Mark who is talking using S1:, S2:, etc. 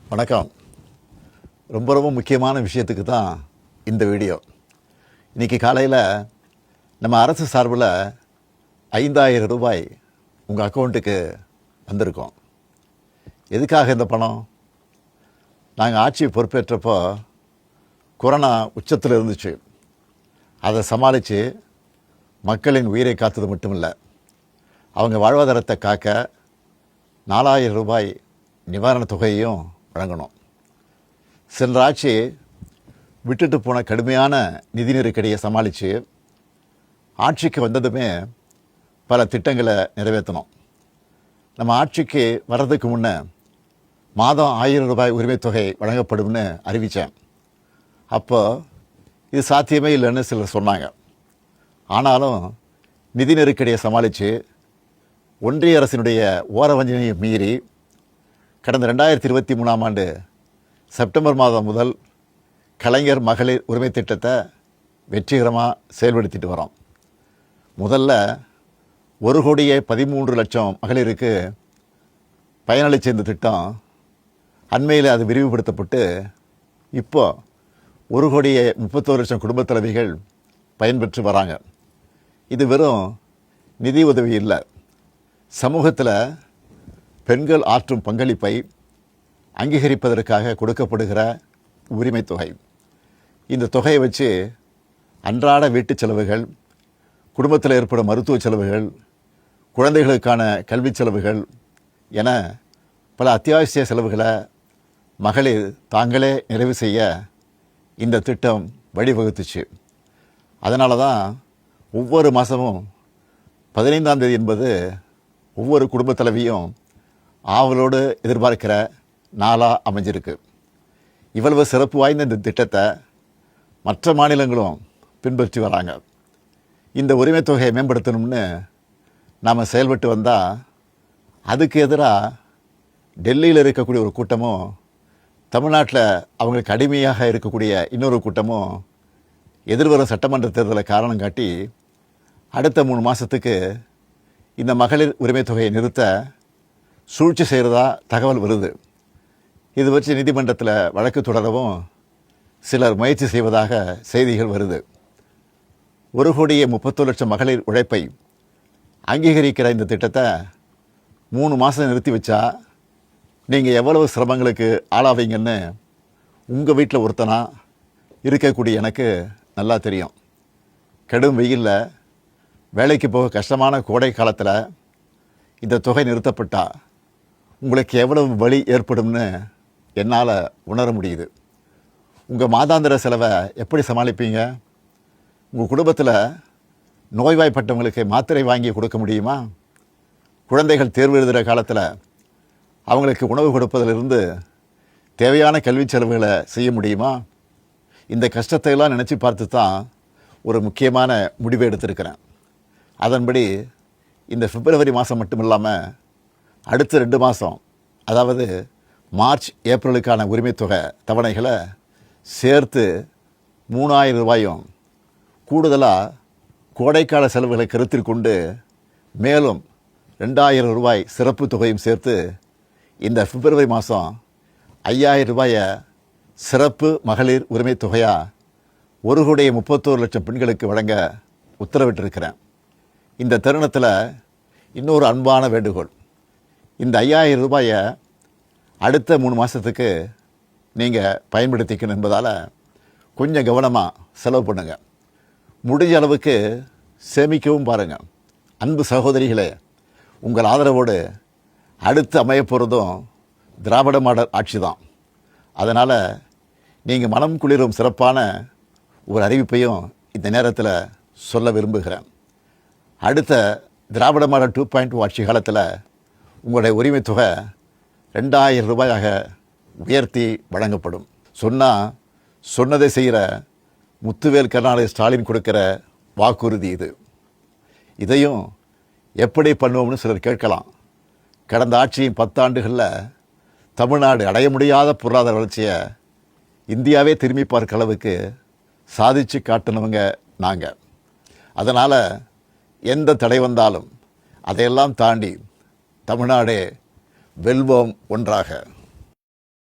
S1: வணக்கம். ரொம்ப முக்கியமான விஷயத்துக்கு தான் இந்த வீடியோ. இன்றைக்கி காலையில் நம்ம அரசு சார்பில் 5,000 ரூபாய் உங்கள் அக்கௌண்ட்டுக்கு வந்திருக்கோம். எதுக்காக இந்த பணம்? நாங்கள் ஆட்சி பொறுப்பேற்றப்போ கொரோனா உச்சத்தில் இருந்துச்சு. அதை சமாளித்து மக்களின் உயிரை காத்தது மட்டுமில்லை, அவங்க வாழ்வாதாரத்தை காக்க 4,000 ரூபாய் நிவாரணத் தொகையையும் வழங்கணும். சென்ற ஆட்சி விட்டுட்டு போன கடுமையான நிதி நெருக்கடியை சமாளித்து ஆட்சிக்கு வந்ததுமே பல திட்டங்களை நிறைவேற்றணும். நம்ம ஆட்சிக்கு வர்றதுக்கு முன்னே மாதம் 1,000 ரூபாய் உரிமைத் தொகை வழங்கப்படும்னு அறிவித்தேன். அப்போ இது சாத்தியமே இல்லைன்னு சிலர் சொன்னாங்க. ஆனாலும் நிதி நெருக்கடியை சமாளித்து ஒன்றிய அரசினுடைய ஓரவஞ்சனையை மீறி கடந்த 2023ஆம் ஆண்டு செப்டம்பர் மாதம் முதல் கலைஞர் மகளிர் உரிமை திட்டத்தை வெற்றிகரமாக செயல்படுத்திட்டு வரோம். முதல்ல 1,13,00,000 மகளிருக்கு பயனளித்த இந்த திட்டம் அண்மையில் அது விரிவுபடுத்தப்பட்டு இப்போ 1,31,00,000 குடும்பத் தலைவிகள் பயன்பெற்று வராங்க. இது வெறும் நிதி உதவி இல்லை, சமூகத்தில் பெண்கள் ஆற்றும் பங்களிப்பை அங்கீகரிப்பதற்காக கொடுக்கப்படுகிற உரிமை தொகை. இந்த தொகையை வச்சு அன்றாட வீட்டு செலவுகள், குடும்பத்தில் ஏற்படும் மருத்துவ செலவுகள், குழந்தைகளுக்கான கல்வி செலவுகள் என பல அத்தியாவசிய செலவுகளை மகளிர் தாங்களே நிறைவு செய்ய இந்த திட்டம் வழிவகுத்துச்சு. அதனால தான் ஒவ்வொரு மாதமும் 15ஆம் தேதி என்பது ஒவ்வொரு குடும்பத் தலைவியும் ஆவலோடு எதிர்பார்க்கிற நாளாக அமைஞ்சிருக்கு. இவ்வளவு சிறப்பு வாய்ந்த இந்த திட்டத்தை மற்ற மாநிலங்களும் பின்பற்றி வராங்க. இந்த உரிமை தொகையை மேம்படுத்தணும்னு நாம் செயல்பட்டு வந்தால் அதுக்கு எதிராக டெல்லியில் இருக்கக்கூடிய ஒரு கூட்டமும், தமிழ்நாட்டில் அவங்களுக்கு அடிமையாக இருக்கக்கூடிய இன்னொரு கூட்டமும் எதிர்வரும் சட்டமன்ற தேர்தலை காரணம் காட்டி அடுத்த 3 மாதத்துக்கு இந்த மகளிர் உரிமை தொகையை நிறுத்த சூழ்ச்சி செய்கிறதா தகவல் வருது. இது வச்சு நீதிமன்றத்தில் வழக்கு தொடரவும் சிலர் முயற்சி செய்வதாக செய்திகள் வருது. 1,31,00,000 மகளிர் உழைப்பை அங்கீகரிக்கிற இந்த திட்டத்தை 3 மாதம் நிறுத்தி வச்சா நீங்கள் எவ்வளவு சிரமங்களுக்கு ஆளாவீங்கன்னு உங்கள் வீட்டில் ஒருத்தனா இருக்கக்கூடிய எனக்கு நல்லா தெரியும். கடும் வெயிலில் வேலைக்கு போக கஷ்டமான கோடை காலத்தில் இந்த தொகை நிறுத்தப்பட்டால் உங்களுக்கு எவ்வளவு வலி ஏற்படும்னு என்னால் உணர முடியுது. உங்கள் மாதாந்திர செலவை எப்படி சமாளிப்பீங்க? உங்கள் குடும்பத்தில் நோய்வாய்ப்பட்டவங்களுக்கு மாத்திரை வாங்கி கொடுக்க முடியுமா? குழந்தைகள் தேர்வு எழுதுகிற காலத்தில் அவங்களுக்கு உணவு கொடுப்பதிலிருந்து தேவையான கல்வி செலவுகளை செய்ய முடியுமா? இந்த கஷ்டத்தையெல்லாம் நினச்சி பார்த்து தான் ஒரு முக்கியமான முடிவை எடுத்திருக்கிறேன். அதன்படி இந்த பிப்ரவரி மாதம் மட்டும் இல்லாமல் அடுத்த 2 மாதம், அதாவது மார்ச் ஏப்ரலுக்கான உரிமை தொகை தவணைகளை சேர்த்து 3,000 ரூபாயும், கூடுதலாக கோடைக்கால செலவுகளை கருத்தில் கொண்டு மேலும் 2,000 ரூபாய் சிறப்பு தொகையும் சேர்த்து இந்த பிப்ரவரி மாதம் 5,000 ரூபாயை சிறப்பு மகளிர் உரிமை தொகையாக 1,31,00,000 பெண்களுக்கு வழங்க உத்தரவிட்டிருக்கிறேன். இந்த தருணத்தில் இன்னொரு அன்பான வேண்டுகோள். இந்த 5,000 ரூபாயை அடுத்த 3 மாதத்துக்கு நீங்கள் பயன்படுத்திக்கணும் என்பதால் கொஞ்சம் கவனமாக செலவு பண்ணுங்கள். முடிஞ்ச அளவுக்கு சேமிக்கவும் பாருங்கள். அன்பு சகோதரிகளே, உங்கள் ஆதரவோடு அடுத்து அமையப்போகிறதும் திராவிட மாடல் ஆட்சி தான். அதனால் நீங்கள் மனம் குளிரும் சிறப்பான ஒரு அறிவிப்பையும் இந்த நேரத்தில் சொல்ல விரும்புகிறேன். அடுத்த திராவிட மாடல் 2.0 ஆட்சி காலத்தில் உங்களுடைய உரிமை தொகை 2,000 ரூபாயாக உயர்த்தி வழங்கப்படும். சொன்னதை செய்கிற முத்துவேல் கருணாநிதி ஸ்டாலின் கொடுக்கிற வாக்குறுதி இது. இதையும் எப்படி பண்ணுவோம்னு சிலர் கேட்கலாம். கடந்த ஆட்சியின் 10 ஆண்டுகளில் தமிழ்நாடு அடைய முடியாத பொருளாதார வளர்ச்சியை இந்தியாவே திரும்பி பார்க்க அளவுக்கு சாதித்து காட்டினவங்க நாங்கள். அதனால் எந்த தடை வந்தாலும் அதையெல்லாம் தாண்டி தமிழ்நாடே வெல்வோம் ஒன்றாக.